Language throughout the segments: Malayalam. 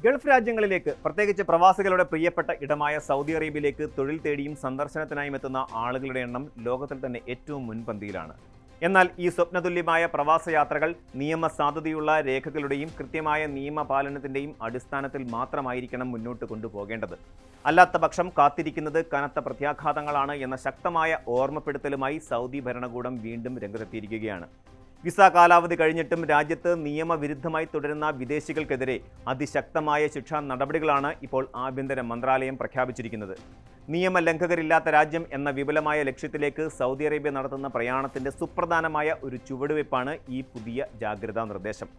ഗൾഫ് രാജ്യങ്ങളിലേക്ക് പ്രത്യേകിച്ച് പ്രവാസികളുടെ പ്രിയപ്പെട്ട ഇടമായ സൗദി അറേബ്യയിലേക്ക് തൊഴിൽ തേടിയും സന്ദർശനത്തിനായും എത്തുന്ന ആളുകളുടെ എണ്ണം ലോകത്തിൽ തന്നെ ഏറ്റവും മുൻപന്തിയിലാണ്. എന്നാൽ ഈ സ്വപ്നതുല്യമായ പ്രവാസയാത്രകൾ നിയമസാധുതയുള്ള രേഖകളുടെയും കൃത്യമായ നിയമപാലനത്തിൻ്റെയും അടിസ്ഥാനത്തിൽ മാത്രമായിരിക്കണം മുന്നോട്ട് കൊണ്ടുപോകേണ്ടത്. അല്ലാത്തപക്ഷം കാത്തിരിക്കുന്നത് കനത്ത പ്രത്യാഘാതങ്ങളാണ് എന്ന ശക്തമായ ഓർമ്മപ്പെടുത്തലുമായി സൗദി ഭരണകൂടം വീണ്ടും രംഗത്തെത്തിയിരിക്കുകയാണ്. വിസ കാലാവധി കഴിഞ്ഞിട്ടും രാജ്യത്ത് നിയമവിരുദ്ധമായി തുടരുന്ന വിദേശികൾക്കെതിരെ അതിശക്തമായ ശിക്ഷാ നടപടികളാണ് ഇപ്പോൾ ആഭ്യന്തര മന്ത്രാലയം പ്രഖ്യാപിച്ചിരിക്കുന്നത്. നിയമലംഘകരില്ലാത്ത രാജ്യം എന്ന വിപുലമായ ലക്ഷ്യത്തിലേക്ക് സൗദി അറേബ്യ നടത്തുന്ന പ്രയാണത്തിന്റെ സുപ്രധാനമായ ഒരു ചുവടുവയ്പ്പാണ് ഈ പുതിയ ജാഗ്രതാ നിർദ്ദേശം.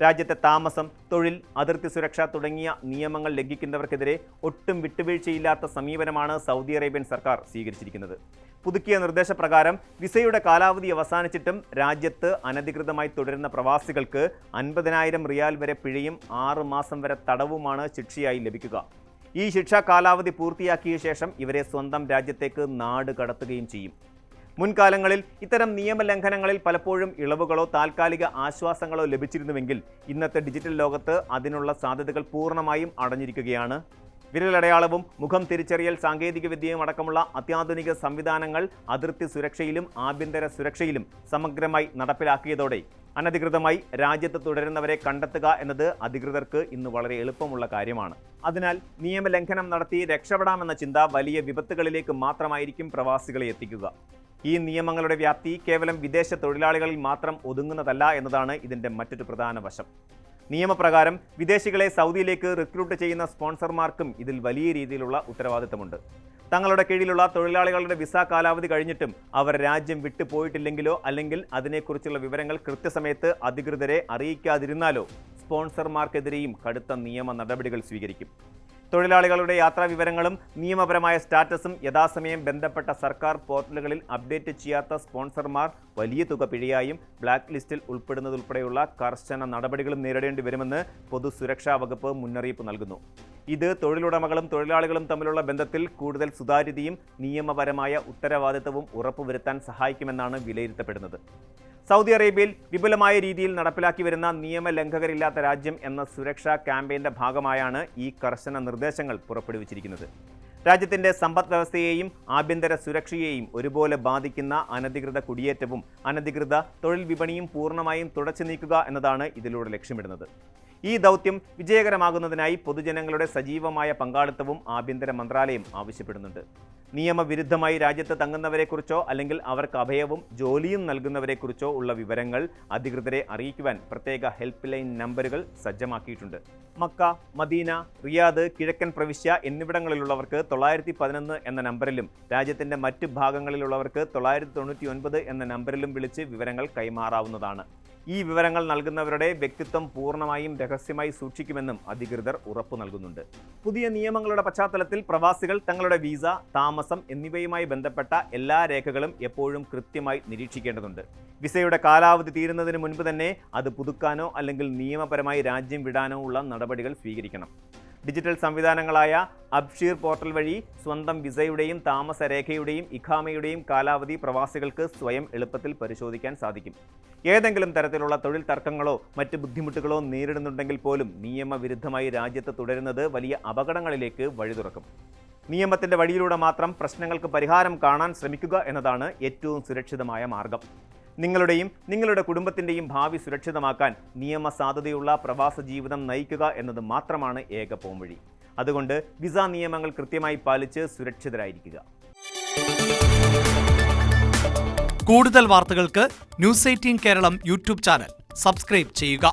രാജ്യത്തെ താമസം, തൊഴിൽ, അതിർത്തി സുരക്ഷ തുടങ്ങിയ നിയമങ്ങൾ ലംഘിക്കുന്നവർക്കെതിരെ ഒട്ടും വിട്ടുവീഴ്ചയില്ലാത്ത സമീപനമാണ് സൗദി അറേബ്യൻ സർക്കാർ സ്വീകരിച്ചിരിക്കുന്നത്. പുതുക്കിയ നിർദ്ദേശപ്രകാരം വിസയുടെ കാലാവധി അവസാനിച്ചിട്ടും രാജ്യത്ത് അനധികൃതമായി തുടരുന്ന പ്രവാസികൾക്ക് 50,000 റിയാൽ വരെ പിഴയും 6 മാസം വരെ തടവുമാണ് ശിക്ഷയായി ലഭിക്കുക. ഈ ശിക്ഷാ കാലാവധി പൂർത്തിയാക്കിയ ശേഷം ഇവരെ സ്വന്തം രാജ്യത്തേക്ക് നാട് കടത്തുകയും ചെയ്യും. മുൻകാലങ്ങളിൽ ഇത്തരം നിയമലംഘനങ്ങളിൽ പലപ്പോഴും ഇളവുകളോ താൽക്കാലിക ആശ്വാസങ്ങളോ ലഭിച്ചിരുന്നുവെങ്കിൽ ഇന്നത്തെ ഡിജിറ്റൽ ലോകത്ത് അതിനുള്ള സാധ്യതകൾ പൂർണ്ണമായും അടഞ്ഞിരിക്കുകയാണ്. വിരലടയാളവും മുഖം തിരിച്ചറിയൽ സാങ്കേതികവിദ്യയും അടക്കമുള്ള അത്യാധുനിക സംവിധാനങ്ങൾ അതിർത്തി സുരക്ഷയിലും ആഭ്യന്തര സുരക്ഷയിലും സമഗ്രമായി നടപ്പിലാക്കിയതോടെ അനധികൃതമായി രാജ്യത്ത് തുടരുന്നവരെ കണ്ടെത്തുക എന്നത് അധികൃതർക്ക് ഇന്ന് വളരെ എളുപ്പമുള്ള കാര്യമാണ്. അതിനാൽ നിയമലംഘനം നടത്തി രക്ഷപ്പെടാമെന്ന ചിന്ത വലിയ വിപത്തുകളിലേക്ക് മാത്രമായിരിക്കും പ്രവാസികളെ എത്തിക്കുക. ഈ നിയമങ്ങളുടെ വ്യാപ്തി കേവലം വിദേശ തൊഴിലാളികളിൽ മാത്രം ഒതുങ്ങുന്നതല്ല എന്നതാണ് ഇതിൻ്റെ മറ്റൊരു പ്രധാന വശം. നിയമപ്രകാരം വിദേശികളെ സൗദിയിലേക്ക് റിക്രൂട്ട് ചെയ്യുന്ന സ്പോൺസർമാർക്കും ഇതിൽ വലിയ രീതിയിലുള്ള ഉത്തരവാദിത്തമുണ്ട്. തങ്ങളുടെ കീഴിലുള്ള തൊഴിലാളികളുടെ വിസ കാലാവധി കഴിഞ്ഞിട്ടും അവർ രാജ്യം വിട്ടുപോയിട്ടില്ലെങ്കിലോ അല്ലെങ്കിൽ അതിനെക്കുറിച്ചുള്ള വിവരങ്ങൾ കൃത്യസമയത്ത് അധികൃതരെ അറിയിക്കാതിരുന്നാലോ സ്പോൺസർമാർക്കെതിരെയും കടുത്ത നിയമ നടപടികൾ സ്വീകരിക്കും. തൊഴിലാളികളുടെ യാത്രാ വിവരങ്ങളും നിയമപരമായ സ്റ്റാറ്റസും യഥാസമയം ബന്ധപ്പെട്ട സർക്കാർ പോർട്ടലുകളിൽ അപ്ഡേറ്റ് ചെയ്യാത്ത സ്പോൺസർമാർ വലിയ തുക പിഴയായും ബ്ലാക്ക് ലിസ്റ്റിൽ ഉൾപ്പെടുന്നതുൾപ്പെടെയുള്ള കർശന നടപടികളും നേരിടേണ്ടി വരുമെന്ന് പൊതുസുരക്ഷാ വകുപ്പ് മുന്നറിയിപ്പ് നൽകുന്നു. ഇത് തൊഴിലുടമകളും തൊഴിലാളികളും തമ്മിലുള്ള ബന്ധത്തിൽ കൂടുതൽ സുതാര്യതയും നിയമപരമായ ഉത്തരവാദിത്തവും ഉറപ്പുവരുത്താൻ സഹായിക്കുമെന്നാണ് വിലയിരുത്തപ്പെടുന്നത്. സൗദി അറേബ്യയിൽ വിപുലമായ രീതിയിൽ നടപ്പിലാക്കി വരുന്ന നിയമലംഘകരില്ലാത്ത രാജ്യം എന്ന സുരക്ഷാ ക്യാമ്പയിൻ്റെ ഭാഗമായാണ് ഈ കർശന നിർദ്ദേശങ്ങൾ പുറപ്പെടുവിച്ചിരിക്കുന്നത്. രാജ്യത്തിൻ്റെ സമ്പദ് വ്യവസ്ഥയെയും ആഭ്യന്തര സുരക്ഷയെയും ഒരുപോലെ ബാധിക്കുന്ന അനധികൃത കുടിയേറ്റവും അനധികൃത തൊഴിൽ വിപണിയും പൂർണ്ണമായും തുടച്ചു നീക്കുക എന്നതാണ് ഇതിലൂടെ ലക്ഷ്യമിടുന്നത്. ഈ ദൗത്യം വിജയകരമാകുന്നതിനായി പൊതുജനങ്ങളുടെ സജീവമായ പങ്കാളിത്തവും ആഭ്യന്തര മന്ത്രാലയം ആവശ്യപ്പെടുന്നുണ്ട്. നിയമവിരുദ്ധമായി രാജ്യത്ത് തങ്ങുന്നവരെക്കുറിച്ചോ അല്ലെങ്കിൽ അവർക്ക് അഭയവും ജോലിയും നൽകുന്നവരെക്കുറിച്ചോ ഉള്ള വിവരങ്ങൾ അധികൃതരെ അറിയിക്കുവാൻ പ്രത്യേക ഹെൽപ്പ് ലൈൻ നമ്പറുകൾ സജ്ജമാക്കിയിട്ടുണ്ട്. മക്ക, മദീന, റിയാദ്, കിഴക്കൻ പ്രവിശ്യ എന്നിവിടങ്ങളിലുള്ളവർക്ക് 911 എന്ന നമ്പറിലും രാജ്യത്തിൻ്റെ മറ്റ് ഭാഗങ്ങളിലുള്ളവർക്ക് 999 എന്ന നമ്പറിലും വിളിച്ച് വിവരങ്ങൾ കൈമാറാവുന്നതാണ്. ഈ വിവരങ്ങൾ നൽകുന്നവരുടെ വ്യക്തിത്വം പൂർണ്ണമായും രഹസ്യമായി സൂക്ഷിക്കുമെന്നും അധികൃതർ ഉറപ്പു നൽകുന്നുണ്ട്. പുതിയ നിയമങ്ങളുടെ പശ്ചാത്തലത്തിൽ പ്രവാസികൾ തങ്ങളുടെ വിസ, താമസം എന്നിവയുമായി ബന്ധപ്പെട്ട എല്ലാ രേഖകളും എപ്പോഴും കൃത്യമായി നിരീക്ഷിക്കേണ്ടതുണ്ട്. വിസയുടെ കാലാവധി തീരുന്നതിന് മുൻപ് തന്നെ അത് പുതുക്കാനോ അല്ലെങ്കിൽ നിയമപരമായി രാജ്യം വിടാനോ ഉള്ള നടപടികൾ സ്വീകരിക്കണം. ഡിജിറ്റൽ സംവിധാനങ്ങളായ അബ്ഷീർ പോർട്ടൽ വഴി സ്വന്തം വിസയുടെയും താമസരേഖയുടെയും ഇഖാമയുടെയും കാലാവധി പ്രവാസികൾക്ക് സ്വയം എളുപ്പത്തിൽ പരിശോധിക്കാൻ സാധിക്കും. ഏതെങ്കിലും തരത്തിലുള്ള തൊഴിൽ തർക്കങ്ങളോ മറ്റ് ബുദ്ധിമുട്ടുകളോ നേരിടുന്നുണ്ടെങ്കിൽ പോലും നിയമവിരുദ്ധമായി രാജ്യത്ത് തുടരുന്നത് വലിയ അപകടങ്ങളിലേക്ക് വഴി തുറക്കും. നിയമത്തിൻ്റെ വഴിയിലൂടെ മാത്രം പ്രശ്നങ്ങൾക്ക് പരിഹാരം കാണാൻ ശ്രമിക്കുക എന്നതാണ് ഏറ്റവും സുരക്ഷിതമായ മാർഗം. നിങ്ങളുടെയും നിങ്ങളുടെ കുടുംബത്തിൻ്റെയും ഭാവി സുരക്ഷിതമാക്കാൻ നിയമസാധുതയുള്ള പ്രവാസ ജീവിതം നയിക്കുക എന്നത് മാത്രമാണ് ഏക പോംവഴി. അതുകൊണ്ട് വിസ നിയമങ്ങൾ കൃത്യമായി പാലിച്ച് സുരക്ഷിതരായിരിക്കുക. കൂടുതൽ വാർത്തകൾക്ക് news 18 Keralam YouTube channel subscribe ചെയ്യുക.